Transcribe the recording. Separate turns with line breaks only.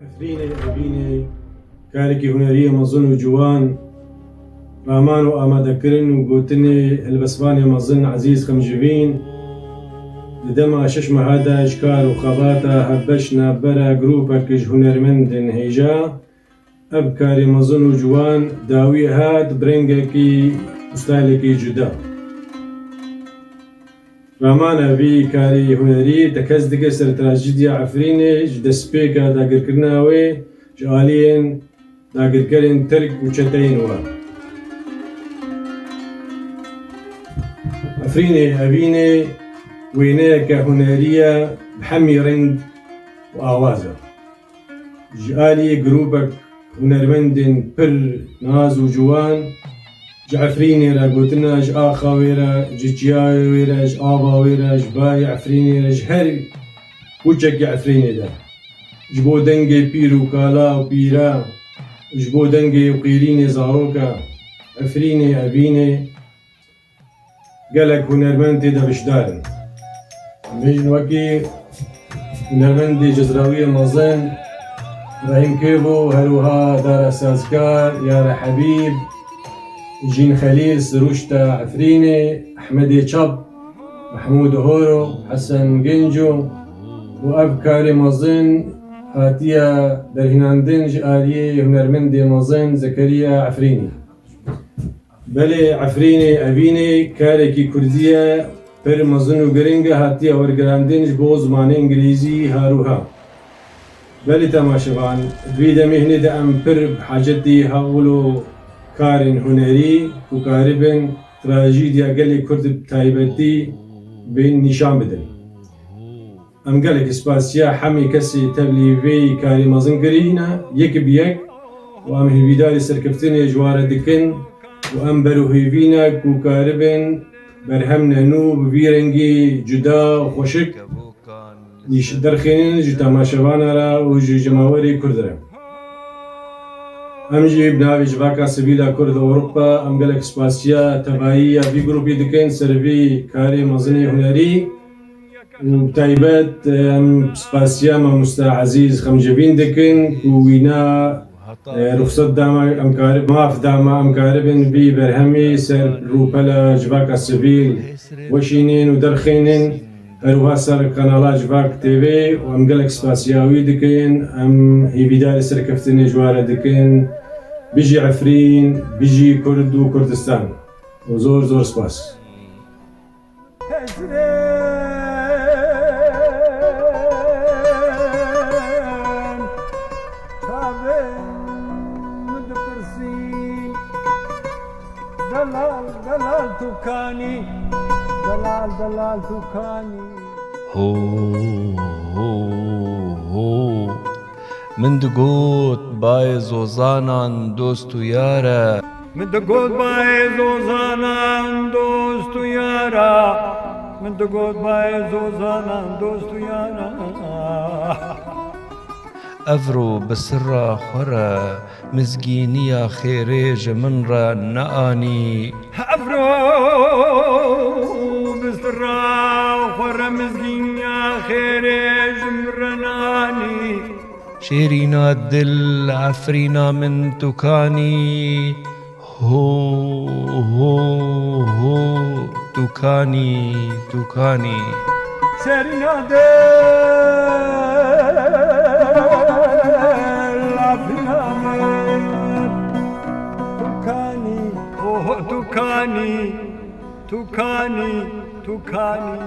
ئەفرینێ ئەبینێ کارێکی هونەریە مەزن و جوان ڕامان و ئامادەکردن و گوتنێ هەلبەسبانێ مەزن عەزیز خەمجڤین لەدەما شەش مەهادا ژکار و خەباتە هەبەش نابەرە گروپێکیش هونەرمەندن هێژا ئەب کارێ مەزن و جوان داوی هات برنگێکی ستایلێکی جودا ڕامانە بی کاری هونەری دەکەس دەکە سەر تراژیدیا عەفرینێ ji destpêka dagirkirina wê ji aliyên dagirkerên Tirk û çeteyên we. Efrînê evînê wêneyeke hunerî ye bi hemî reng û awaz e. Ji aliyê grûpek hunermendên pir naz û ciwan ji Efrînê re gotina ji axa wê re, ji çiyayê wê re, ji ava wê re, ji bayê Efrînê re, ji her kûçekê Efrînê de. Ji bo dengê pîr û kala û pîra, ji bo dengê û qîrînê zaroka, Efrînê evînê gelek hunermend tê de beşdar in. Min jî wekî hunermendê Cezrawiyê mezin Rahîm Kêbo, herwiha Dara Sazkar, Yara Hebîb, Jîn Xelîl, Siruşta Efrînê, Ehmedê Çap, Mehmûd Horo, Hesen Ginco û ev karê mezin hatiye derhînandin ji aliyê hunermendê mezin Zekeriya Efrînî. Belê Efrînê evînê karekî Kurdî ye pir mezin û giring e hatiye wergerandin ji bo zimanê îngilîzî haroha. Belê temaşevan vî demê hinê de em pir bi hecetî hewl û karên hunerî û karibin trajîdya gelê Kurd bi taybetî bên nîşan bidin. Em gelek spasiya hemî kesê tevlî vê karê mezin kirîne yek bi yek û em hîvîdarê serkeftinê ji ware dikin û em berûhêvînek û karibin berhem nenû bi vî rengî cuda û xweşik derxînin ji temaşevana re û ji cemawerê Kurd re. Em jî bi navê Civaka Sivîla Kurd Ewropa em gelek spasiya tevahî ya vî grûpê dikin ser vî karê mezinê hunerî û bi taybet em spasiya Mamosta Ezîz Xemcevîn dikin ku wîna ruxsat dama em maaf dama em karibin vî berhemê ser rûpela Civaka Sivîl weşînin û derxînin herwiha ser kanala Civak TV û em gelek spasiya wî dikin em hêvîdarê serkeftinê ji ware dikin bijî Efrîn, bijî Kurd û Kurdistan û zor zor spas.
من دگوت بای زوزانان دوست و یاره
من دگوت بای زوزانان دوست و یاره من دگوت بای زوزانان دوست و یاره
افرو بسرا خورا مزگینیا خیریج من را نآنی
افرو بسرا خورا مزگینیا خیریج من را نآنی
شیرینا دل عفرینا من توکانی هو هو هو توکانی توکانی
شیرینا دل عفرینا من توکانی اوه توکانی توکانی توکانی